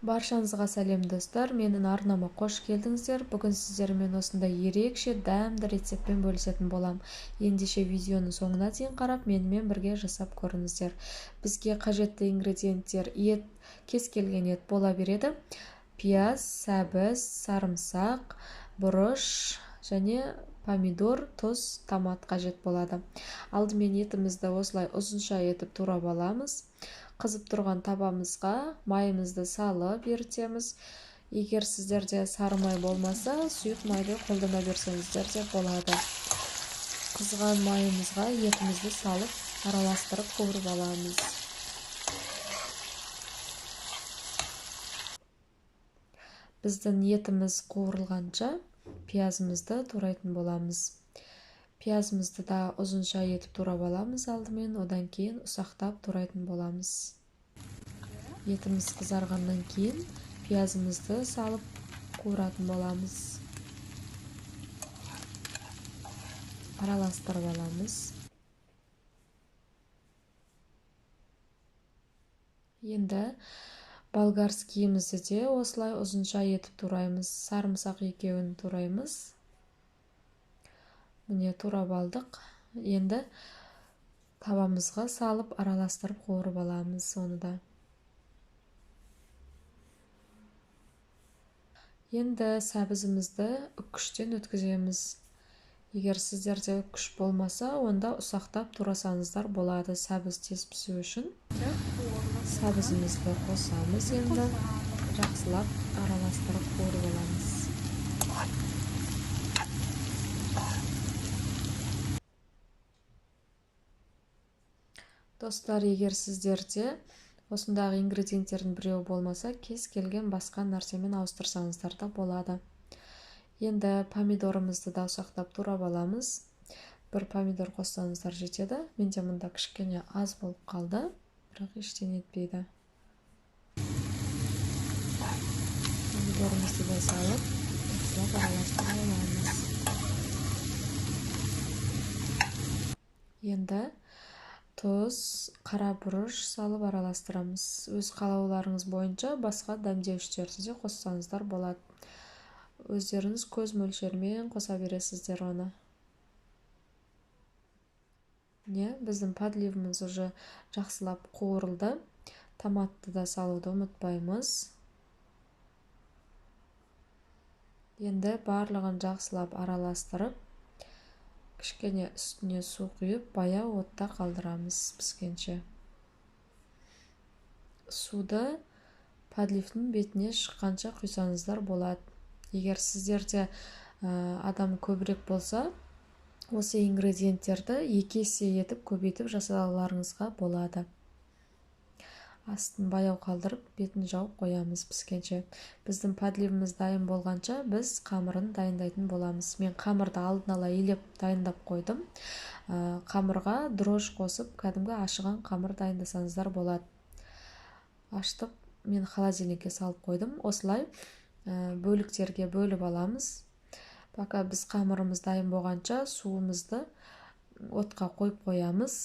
Баршаңызға сәлем достар, менің арнама қош келдіңіздер. Бүгін сіздермен осындай ерекше дәмді рецептпен бөлісетін болам. Ендеше видеоның соңына дейін қарап, менімен бірге жасап көріңіздер. Бізге қажетті ингредиенттер ет, кез келген ет бола береді. Пияз, сәбіз, сарымсақ, бұрыш және помидор, тұз, томат қажет болады. Алдымен етімізді осылай ұзынша етіп турап аламыз. Қызып тұрған табамызға майымызды салып ерітеміз. Егер сіздерде сары май болмаса, сұйық майды қолдана берсеңіздер де болады. Қызған майымызға етімізді салып, араластырып қуырып аламыз. Біздің етіміз қуырылғанша пиязымызды турайтын боламыз. Пиязымызды да ұзынша етіп турап аламыз алдымен, одан кейін ұсақтап турайтын боламыз. Етіміз қызарғаннан кейін пиязымызды салып қуыратын боламыз. Араластырып аламыз. Енді болгарскийімізді де осылай ұзынша етіп тураймыз. Сарымсақ екеуін тураймыз. Міне турап алдық. Енді табамызға салып араластырып қуырып аламыз оны да. Енді сәбізімізді үккіштен өткіземіз. Егер сіздерде үккіш болмаса, онда ұсақтап турасаңыздар болады сәбіз тез пісу үшін. Сәбізімізді қосамыз енді. Жақсылап араластырып қуырып аламыз. Достар, егер сіздерде осындағы ингредиенттердің біреуі болмаса, кез келген басқа нәрсемен ауыстырсаңыздар да болады. Енді помидорымызды да ұсақтап турап аламыз. Бір помидор қоссаңыздар жетеді. Менде мұнда кішкене аз болып қалды, бірақ ештеңе етпейді. Помидорымызды да салып, жақсылап араластырып аламыз. Енді тұз, қара бұрыш салып араластырамыз. Өз қалауларыңыз бойынша басқа дәмдеуіштерді де қоссаңыздар болады. Өздеріңіз көз мөлшермен қоса бересіздер оны. Біздің подливіміз уже жақсылап қуырылды. Томатты да салуды ұмытпаймыз. Енді барлығын жақсылап араластырып, кішкене үстіне су құйып, баяу отта қалдырамыз піскенше. Суды подливтің бетіне шыққанша құйсаңыздар болады. Егер сіздерде адам көбірек болса, осы ингредиенттерді 2 есе етіп көбейтіп жасауларыңызға болады. Астын баяу қалдырып, бетін жауып қоямыз піскенше. Біздің подливіміз дайын болғанша біз қамырын дайындайтын боламыз. Мен қамырды алдын ала илеп дайындап қойдым. Қамырға дрож қосып, кәдімгі ашыған қамыр дайындасаңыздар болады. Аштып, мен холодильникке салып қойдым. Осылай бөліктерге бөліп аламыз. Пока біз қамырымыз дайын болғанша суымызды отқа қойып қоямыз.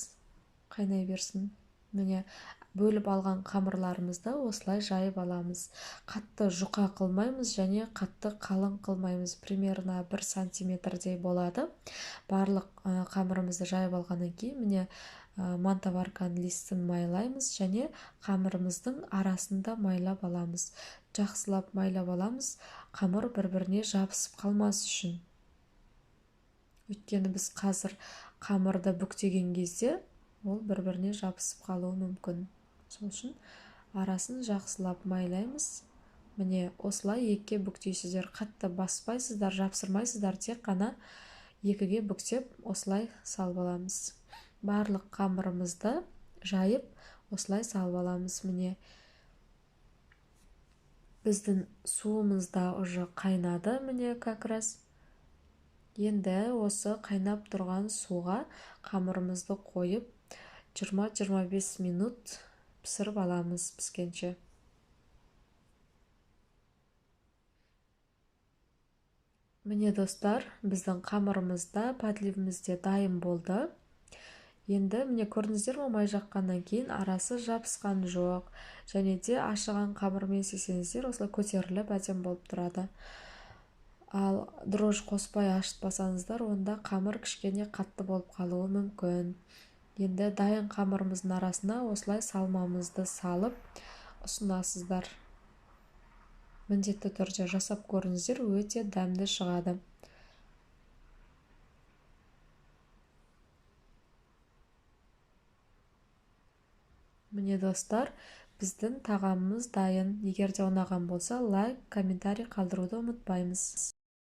Қайнай берсін. Міне бөліп алған қамырларымызды осылай жайып аламыз. Қатты жұқа қылмаймыз және қатты қалың қылмаймыз. Примерно 1 сантиметрдей болады. Барлық қамырымызды жайып алғаннан кейін міне мантаварканың листін майлаймыз және қамырымыздың арасында майлап аламыз. Жақсылап майлап аламыз, қамыр бір-біріне жабысып қалмас үшін. Өйткені біз қазір қамырды бүктеген кезде ол бір-біріне жабысып қалуы мүмкін. Сол үшін арасын жақсылап майлаймыз. Міне осылай 2-ге бүктейсіздер. Қатты баспайсыздар, жапсырмайсыздар, тек қана 2-ге бүктеп осылай салып аламыз. Барлық қамырымызды жайып осылай салып аламыз. Міне біздің суымыз да уже қайнады, міне как раз. Енді осы қайнап тұрған суға қамырымызды қойып 20-25 минут пісіріп аламыз піскенше. Міне достар, біздің қамырымыз да подливіміз де дайын болды. Енді міне көрдіңіздер ме, май жаққаннан кейін арасы жабысқан жоқ, және де ашыған қамырмен істесеңіздер осылай көтеріліп әдемі болып тұрады. Ал дрожь қоспай ашытпасаңыздар, онда қамыр кішкене қатты болып қалуы мүмкін. Енді дайын қамырымыздың арасына осылай салмамызды салып ұсынасыздар. Міндетті түрде жасап көріңіздер, өте дәмді шығады. Міне достар, біздің тағамымыз дайын. Егер де ұнаған болса, лайк, комментарий қалдыруды ұмытпаймыз.